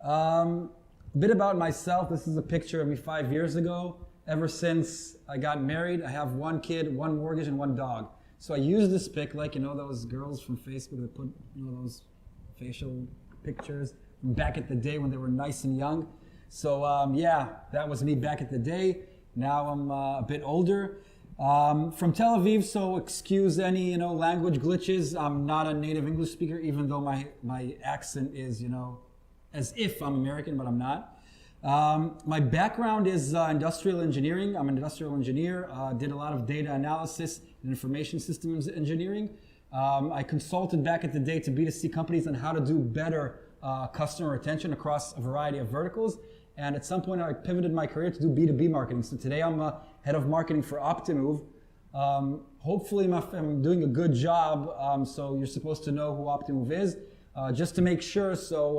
A bit about myself. This is a picture of me 5 years ago. Ever since I got married, I have 1 kid, 1 mortgage, and 1 dog. So I use this pic like, those girls from Facebook that put, those facial pictures from back at the day when they were nice and young. So yeah, that was me back at the day. Now I'm a bit older. From Tel Aviv, so excuse any, language glitches. I'm not a native English speaker, even though my accent is, as if I'm American, but I'm not. My background is industrial engineering. I'm an industrial engineer, did a lot of data analysis and information systems engineering. I consulted back at the day to B2C companies on how to do better customer retention across a variety of verticals. And at some point I pivoted my career to do B2B marketing. So today I'm head of marketing for Optimove. Hopefully I'm doing a good job. So you're supposed to know who Optimove is. Just to make sure, so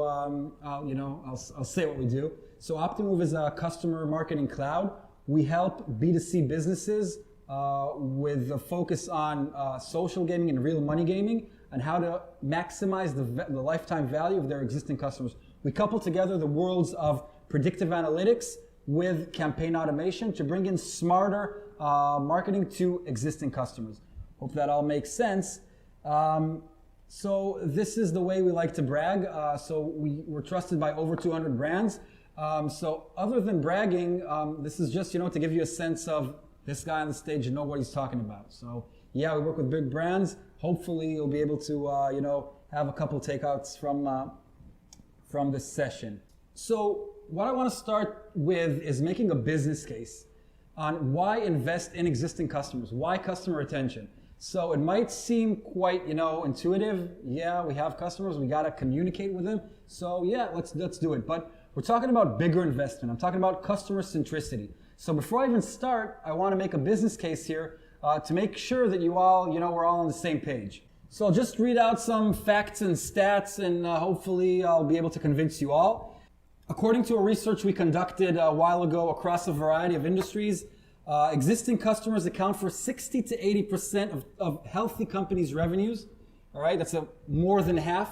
I'll say what we do. So Optimove is a customer marketing cloud. We help B2C businesses with a focus on social gaming and real money gaming and how to maximize the lifetime value of their existing customers. We couple together the worlds of predictive analytics with campaign automation to bring in smarter marketing to existing customers. Hope that all makes sense. So this is the way we like to brag. So we're trusted by over 200 brands. So other than bragging, this is just, to give you a sense of this guy on the stage and know what he's talking about. So yeah, we work with big brands. Hopefully you'll be able to, have a couple takeouts from this session. So what I want to start with is making a business case on why invest in existing customers, why customer retention. So it might seem quite, intuitive. Yeah, we have customers, we got to communicate with them. So yeah, let's do it. But we're talking about bigger investment. I'm talking about customer centricity. So before I even start, I want to make a business case here to make sure that you all, we're all on the same page. So I'll just read out some facts and stats and hopefully I'll be able to convince you all. According to a research we conducted a while ago across a variety of industries, existing customers account for 60 to 80% of healthy companies' revenues. All right, that's more than half.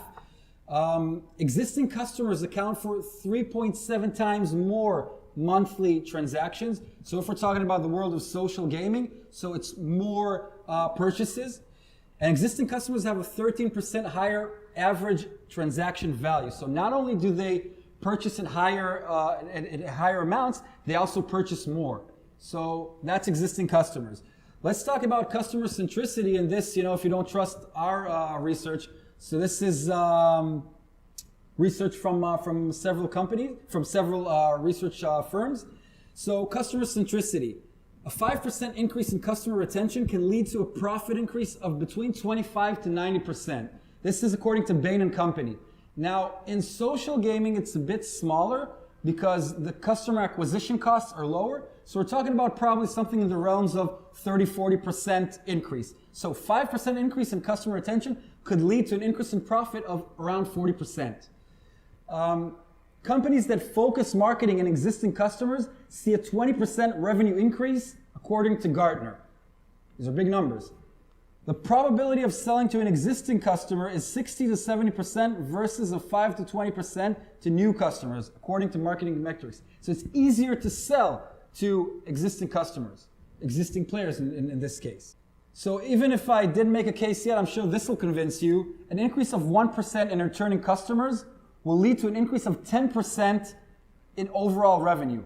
Existing customers account for 3.7 times more monthly transactions. So if we're talking about the world of social gaming, so it's more purchases. And existing customers have a 13% higher average transaction value. So not only do they purchase at higher amounts, they also purchase more. So that's existing customers. Let's talk about customer centricity in this, if you don't trust our research. So this is research from several companies, from several research firms. So customer centricity. A 5% increase in customer retention can lead to a profit increase of between 25 to 90%. This is according to Bain & Company. Now, in social gaming, it's a bit smaller because the customer acquisition costs are lower. So we're talking about probably something in the realms of 30-40% increase. So 5% increase in customer retention could lead to an increase in profit of around 40%. Companies that focus marketing on existing customers see a 20% revenue increase according to Gartner. These are big numbers. The probability of selling to an existing customer is 60 to 70% versus a 5 to 20% to new customers, according to marketing metrics. So it's easier to sell to existing customers, existing players in this case. So even if I didn't make a case yet, I'm sure this will convince you. An increase of 1% in returning customers will lead to an increase of 10% in overall revenue.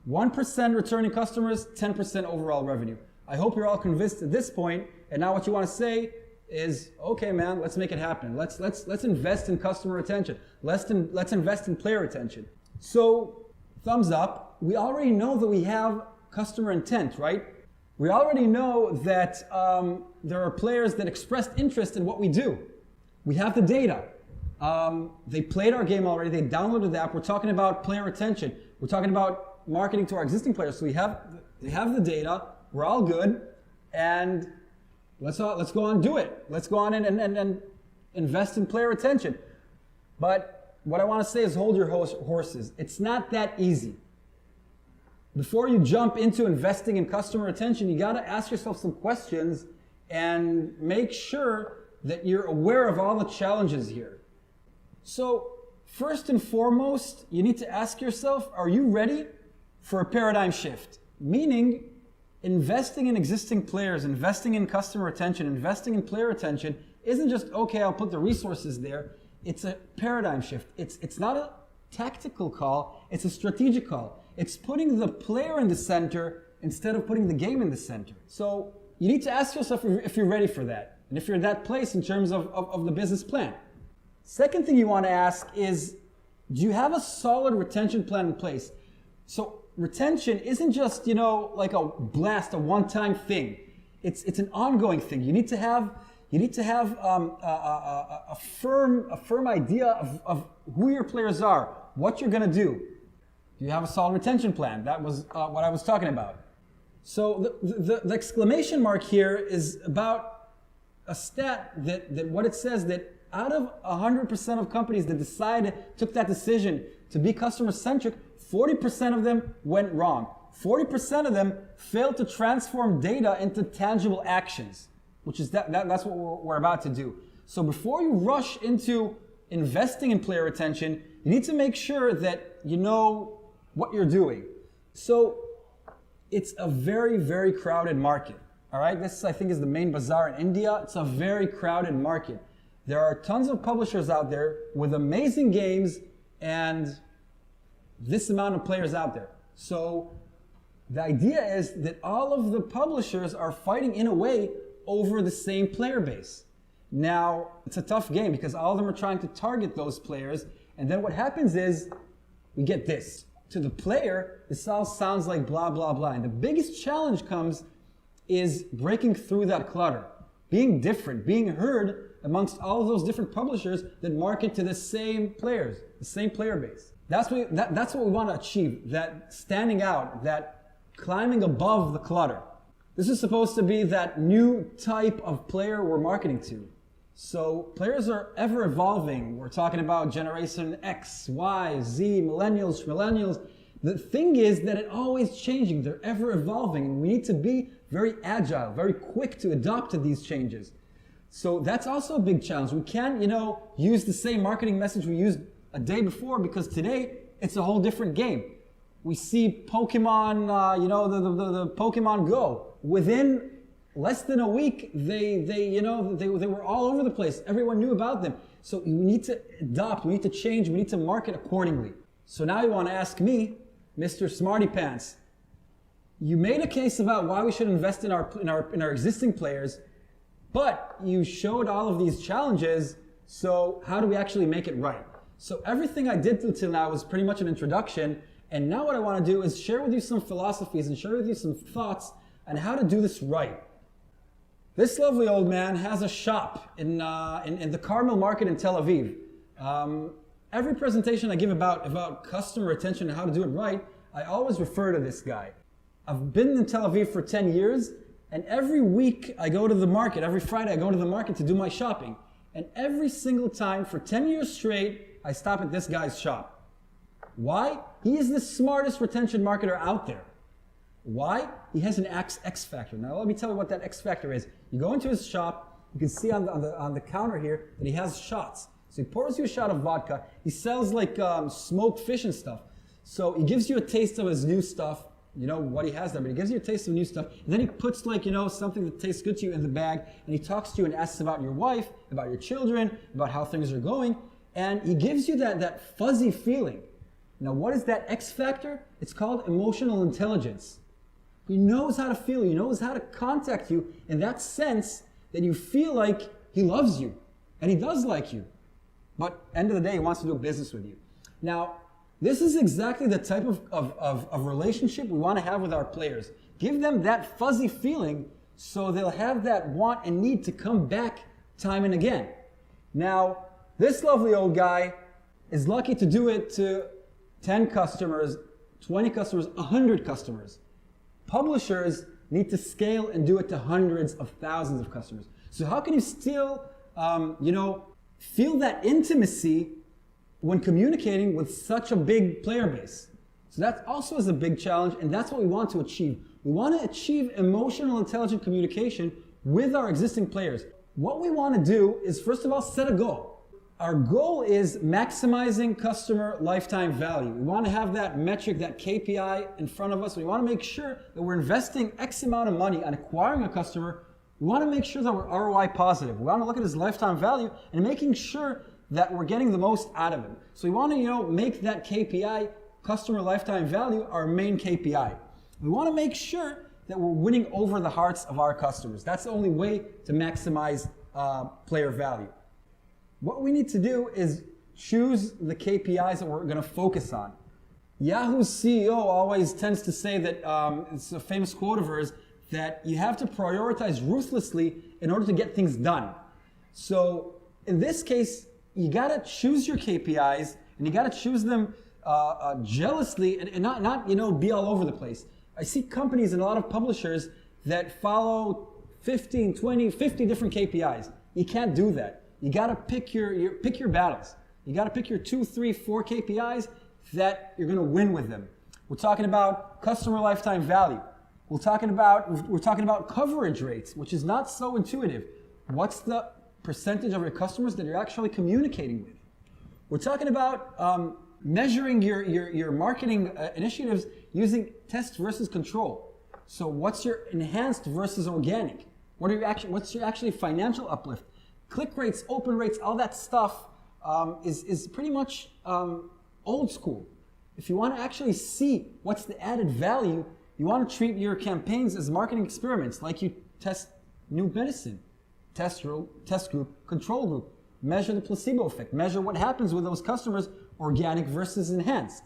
1% returning customers, 10% overall revenue. I hope you're all convinced at this point, and now what you want to say is, okay man, let's make it happen. Let's invest in customer retention. Let's invest in player retention. So, thumbs up. We already know that we have customer intent, right? We already know that there are players that expressed interest in what we do. We have the data. They played our game already. They downloaded the app. We're talking about player retention. We're talking about marketing to our existing players. So they have the data. We're all good. And let's go on and do it. Let's go on and invest in player retention. But what I want to say is hold your horses. It's not that easy. Before you jump into investing in customer retention, you got to ask yourself some questions and make sure that you're aware of all the challenges here. So First and foremost, you need to ask yourself, are you ready for a paradigm shift? Meaning, investing in existing players, investing in customer retention, investing in player retention isn't just, okay, I'll put the resources there. It's a paradigm shift. It's not a tactical call, it's a strategic call. It's putting the player in the center instead of putting the game in the center. So you need to ask yourself if you're ready for that, and if you're in that place in terms of the business plan. Second thing you want to ask is, do you have a solid retention plan in place? So retention isn't just, like a blast, a one-time thing. It's an ongoing thing. You need to have a firm idea of who your players are, what you're going to do. Do you have a solid retention plan? That was what I was talking about. So the exclamation mark here is about a stat that what it says that out of 100% of companies that took that decision to be customer-centric, 40% of them went wrong. 40% of them failed to transform data into tangible actions, which is that's what we're about to do. So before you rush into investing in player retention, you need to make sure that you know what you're doing. So it's a very, very crowded market. All right, this I think is the main bazaar in India. It's a very crowded market. There are tons of publishers out there with amazing games and this amount of players out there. So the idea is that all of the publishers are fighting in a way over the same player base. Now, it's a tough game because all of them are trying to target those players, and then what happens is we get this. To the player, this all sounds like blah, blah, blah. And the biggest challenge is breaking through that clutter, being different, being heard amongst all of those different publishers that market to the same players, the same player base. That's what we want to achieve, that standing out, that climbing above the clutter. This is supposed to be that new type of player we're marketing to. So players are ever evolving. We're talking about generation X, Y, Z, millennials. The thing is that it's always changing. They're ever evolving, and we need to be very agile, very quick to adapt to these changes. So that's also a big challenge. We can't, use the same marketing message we used a day before, because today it's a whole different game. We see Pokemon, the Pokemon Go. Within less than a week, they were all over the place. Everyone knew about them. So we need to adopt, we need to change, we need to market accordingly. So now you want to ask me, Mr. Smarty Pants, you made a case about why we should invest in our existing players, but you showed all of these challenges. So how do we actually make it right? So everything I did till now was pretty much an introduction. And now what I want to do is share with you some philosophies and share with you some thoughts on how to do this right. This lovely old man has a shop in the Carmel market in Tel Aviv. Every presentation I give about customer retention and how to do it right, I always refer to this guy. I've been in Tel Aviv for 10 years, and every week I go to the market. Every Friday I go to the market to do my shopping. And every single time for 10 years straight, I stop at this guy's shop. Why? He is the smartest retention marketer out there. Why? He has an X factor. Now let me tell you what that X factor is. You go into his shop, you can see on the counter here that he has shots. So he pours you a shot of vodka. He sells like smoked fish and stuff. So he gives you a taste of his new stuff. You know what he has there, but he gives you a taste of new stuff. And then he puts something that tastes good to you in the bag, and he talks to you and asks about your wife, about your children, about how things are going. And he gives you that fuzzy feeling. Now, what is that X factor? It's called emotional intelligence. He knows how to feel. He knows how to contact you in that sense that you feel like he loves you. And he does like you. But end of the day, he wants to do business with you. Now, this is exactly the type of relationship we want to have with our players. Give them that fuzzy feeling so they'll have that want and need to come back time and again. Now, this lovely old guy is lucky to do it to 10 customers, 20 customers, 100 customers. Publishers need to scale and do it to hundreds of thousands of customers. So how can you still, feel that intimacy when communicating with such a big player base? So that also is a big challenge, and that's what we want to achieve. We want to achieve emotional intelligent communication with our existing players. What we want to do is, first of all, set a goal. Our goal is maximizing customer lifetime value. We want to have that metric, that KPI in front of us. We want to make sure that we're investing X amount of money on acquiring a customer. We want to make sure that we're ROI positive. We want to look at his lifetime value and making sure that we're getting the most out of him. So we want to, make that KPI, customer lifetime value, our main KPI. We want to make sure that we're winning over the hearts of our customers. That's the only way to maximize player value. What we need to do is choose the KPIs that we're going to focus on. Yahoo's CEO always tends to say that, it's a famous quote of hers, that you have to prioritize ruthlessly in order to get things done. So in this case, you got to choose your KPIs and you got to choose them jealously and not be all over the place. I see companies and a lot of publishers that follow 15, 20, 50 different KPIs. You can't do that. You got to pick your battles. You got to pick your 2, 3, 4 KPIs that you're going to win with them. We're talking about customer lifetime value. We're talking about coverage rates, which is not so intuitive. What's the percentage of your customers that you're actually communicating with? We're talking about measuring your marketing initiatives using test versus control. So what's your enhanced versus organic? What's your actually financial uplift? Click rates, open rates, all that stuff is pretty much old school. If you want to actually see what's the added value, you want to treat your campaigns as marketing experiments, like you test new medicine, test group, control group, measure the placebo effect, measure what happens with those customers, organic versus enhanced.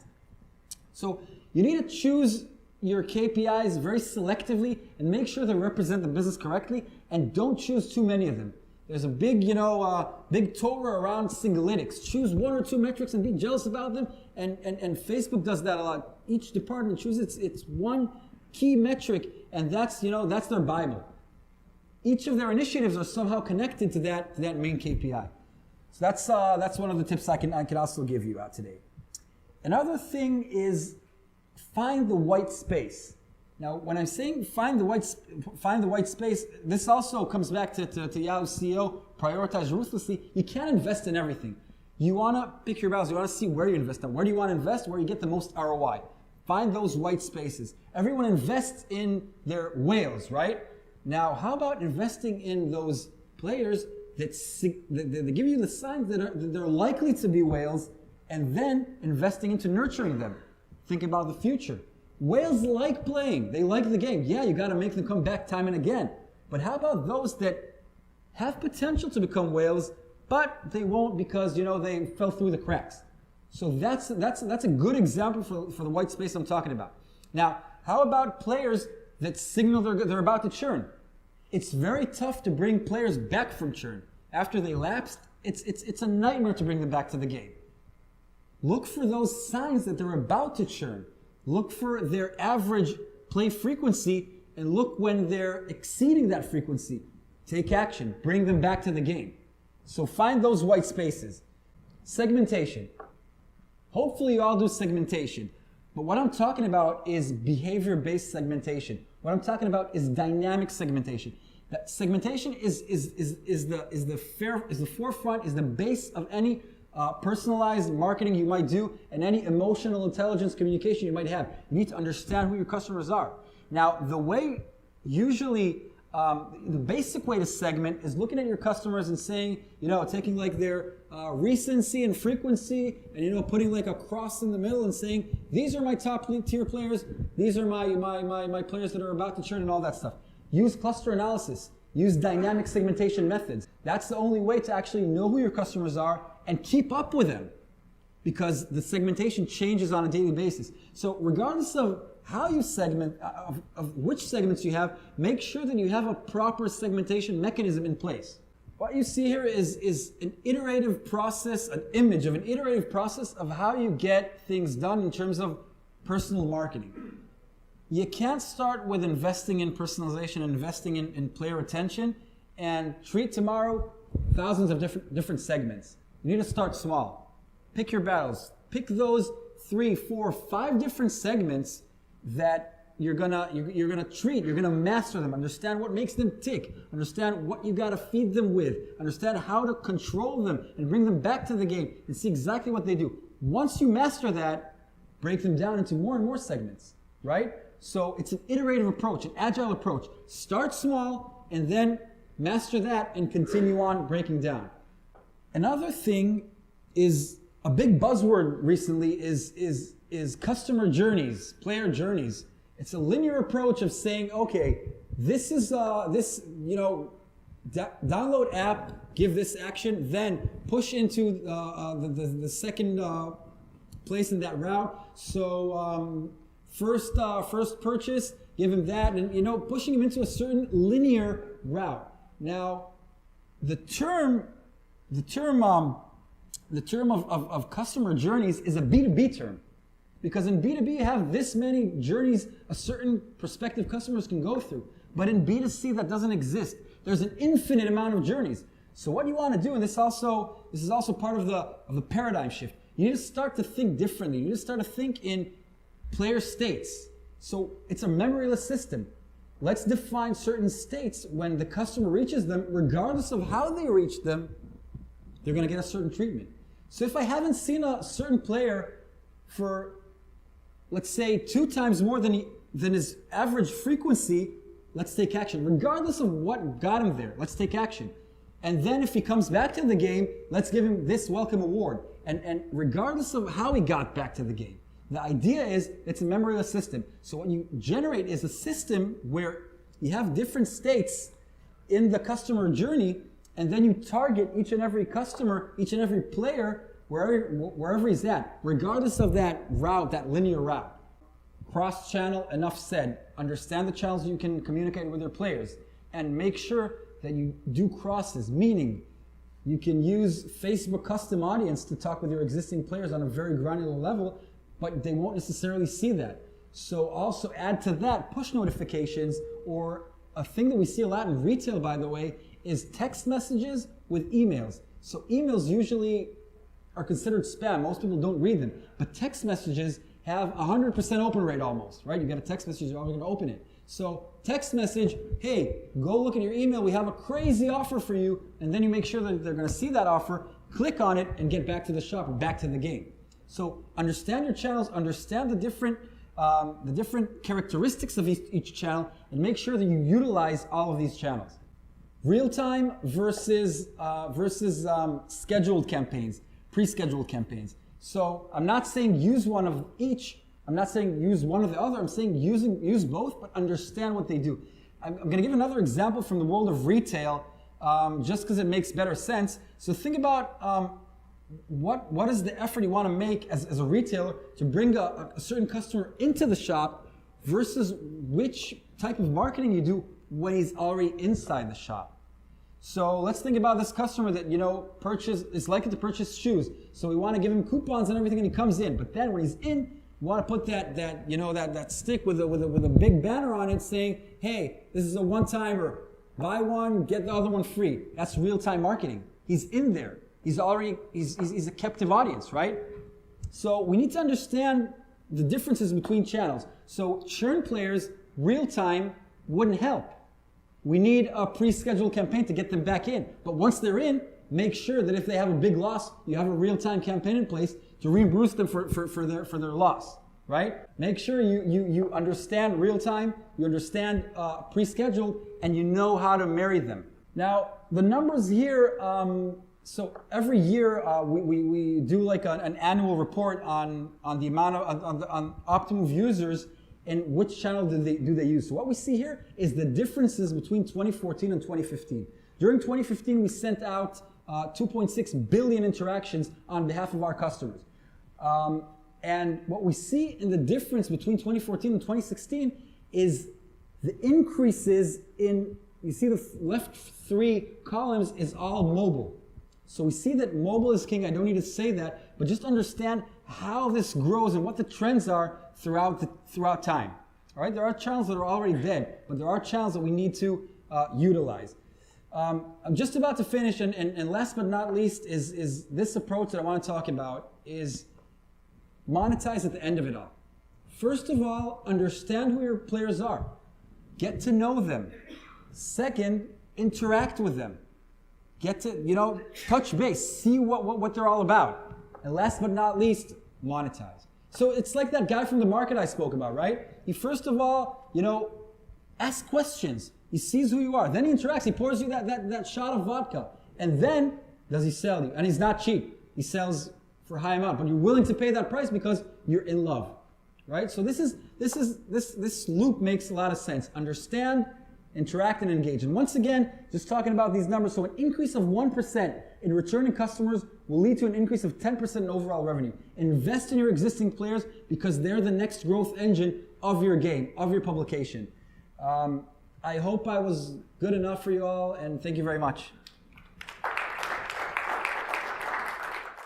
So you need to choose your KPIs very selectively and make sure they represent the business correctly, and don't choose too many of them. There's a big, big Torah around Singlytics. Choose 1 or 2 metrics and be jealous about them. And Facebook does that a lot. Each department chooses its one key metric, and that's their Bible. Each of their initiatives are somehow connected to that main KPI. So that's one of the tips I can also give you out today. Another thing is find the white space. Now, when I'm saying find the white space, this also comes back to Yahoo CEO, prioritize ruthlessly. You can't invest in everything. You want to pick your battles. You want to see where you invest in. Where do you want to invest? Where you get the most ROI. Find those white spaces. Everyone invests in their whales, right? Now, how about investing in those players that give you the signs that they're likely to be whales, and then investing into nurturing them? Think about the future. Whales like playing. They like the game. Yeah, you got to make them come back time and again. But how about those that have potential to become whales, but they won't because, they fell through the cracks? So that's a good example for the white space I'm talking about. Now, how about players that signal they're about to churn? It's very tough to bring players back from churn. After they lapsed, it's a nightmare to bring them back to the game. Look for those signs that they're about to churn. Look for their average play frequency and look when they're exceeding that frequency. Take action. Bring them back to the game. So find those white spaces. Segmentation. Hopefully you all do segmentation. But what I'm talking about is behavior-based segmentation. What I'm talking about is dynamic segmentation. That segmentation is the forefront, is the base of any personalized marketing you might do and any emotional intelligence communication you might have. You need to understand who your customers are. Now, the way usually, the basic way to segment is looking at your customers and saying, taking like their recency and frequency and, putting like a cross in the middle and saying, these are my top tier players, these are my players that are about to churn and all that stuff. Use cluster analysis. Use dynamic segmentation methods. That's the only way to actually know who your customers are and keep up with them, because the segmentation changes on a daily basis. So regardless of how you segment, of which segments you have, make sure that you have a proper segmentation mechanism in place. What you see here is an iterative process, an image of an iterative process of how you get things done in terms of personal marketing. You can't start with investing in personalization, investing in player attention, and treat tomorrow thousands of different segments. You need to start small. Pick your battles. Pick those 3, 4, 5 different segments that you're gonna treat, you're gonna master them, understand what makes them tick, understand what you gotta feed them with, understand how to control them and bring them back to the game and see exactly what they do. Once you master that, break them down into more and more segments, right? So it's an iterative approach, an agile approach. Start small and then master that and continue on breaking down. Another thing is a big buzzword recently is customer journeys, player journeys. It's a linear approach of saying, okay, this is download app, give this action, then push into the second place in that route. So first purchase, give him that, and pushing him into a certain linear route. Now, the term of customer journeys is a B2B term. Because in B2B, you have this many journeys a certain prospective customers can go through. But in B2C, that doesn't exist. There's an infinite amount of journeys. So what you want to do, and this is also part of the paradigm shift, you need to start to think differently. You need to start to think in player states. So it's a memoryless system. Let's define certain states when the customer reaches them, regardless of how they reach them, they're going to get a certain treatment. So if I haven't seen a certain player for, let's say, 2 times more than his average frequency, let's take action. Regardless of what got him there, let's take action. And then if he comes back to the game, let's give him this welcome award. And regardless of how he got back to the game, the idea is it's a memoryless system. So what you generate is a system where you have different states in the customer journey, and then you target each and every customer, each and every player, wherever he's at, regardless of that route, that linear route. Cross-channel, enough said. Understand the channels you can communicate with your players, and make sure that you do crosses, meaning you can use Facebook custom audience to talk with your existing players on a very granular level, but they won't necessarily see that. So also add to that push notifications, or a thing that we see a lot in retail, by the way, is text messages with emails. So emails usually are considered spam. Most people don't read them. But text messages have 100% open rate almost, right? You get a text message, you're always going to open it. So text message, hey, go look at your email. We have a crazy offer for you. And then you make sure that they're going to see that offer, click on it, and get back to the shop or back to the game. So understand your channels, understand the different characteristics of each channel, and make sure that you utilize all of these channels. Real-time versus scheduled campaigns, pre-scheduled campaigns. So I'm not saying use one of each. I'm not saying use one or the other. I'm saying use both, but understand what they do. I'm going to give another example from the world of retail, just because it makes better sense. So think about what is the effort you want to make as a retailer to bring a certain customer into the shop versus which type of marketing you do when he's already inside the shop. So let's think about this customer that is likely to purchase shoes. So we want to give him coupons and everything, and he comes in. But then when he's in, we want to put that stick with a big banner on it saying, "Hey, this is a one-timer. Buy one, get the other one free." That's real-time marketing. He's in there. He's a captive audience, right? So we need to understand the differences between channels. So churn players, real-time wouldn't help. We need a pre-scheduled campaign to get them back in. But once they're in, make sure that if they have a big loss, you have a real-time campaign in place to reimburse them for their loss, right? Make sure you understand real-time, you understand pre-scheduled, and you know how to marry them. Now, the numbers here, so every year we do like an annual report on the amount of on Optimum users and which channel do they use. So what we see here is the differences between 2014 and 2015. During 2015, we sent out 2.6 billion interactions on behalf of our customers. And what we see in the difference between 2014 and 2016 is the increases in, you see the left 3 columns is all mobile. So we see that mobile is king. I don't need to say that, but just understand how this grows and what the trends are throughout time. All right, there are channels that are already dead, but there are channels that we need to utilize. I'm just about to finish, and last but not least is this approach that I want to talk about is monetize at the end of it all. First of all, understand who your players are. Get to know them. Second, interact with them. Get to, touch base, see what they're all about. And last but not least, monetize. So it's like that guy from the market I spoke about, right? He first of all, asks questions. He sees who you are. Then he interacts. He pours you that shot of vodka. And then does he sell you? And he's not cheap. He sells for a high amount, but you're willing to pay that price because you're in love, right? So this loop makes a lot of sense. Understand, interact, and engage. And once again, just talking about these numbers, so an increase of 1% in returning customers will lead to an increase of 10% in overall revenue. Invest in your existing players because they're the next growth engine of your game, of your publication. I hope I was good enough for you all, and thank you very much.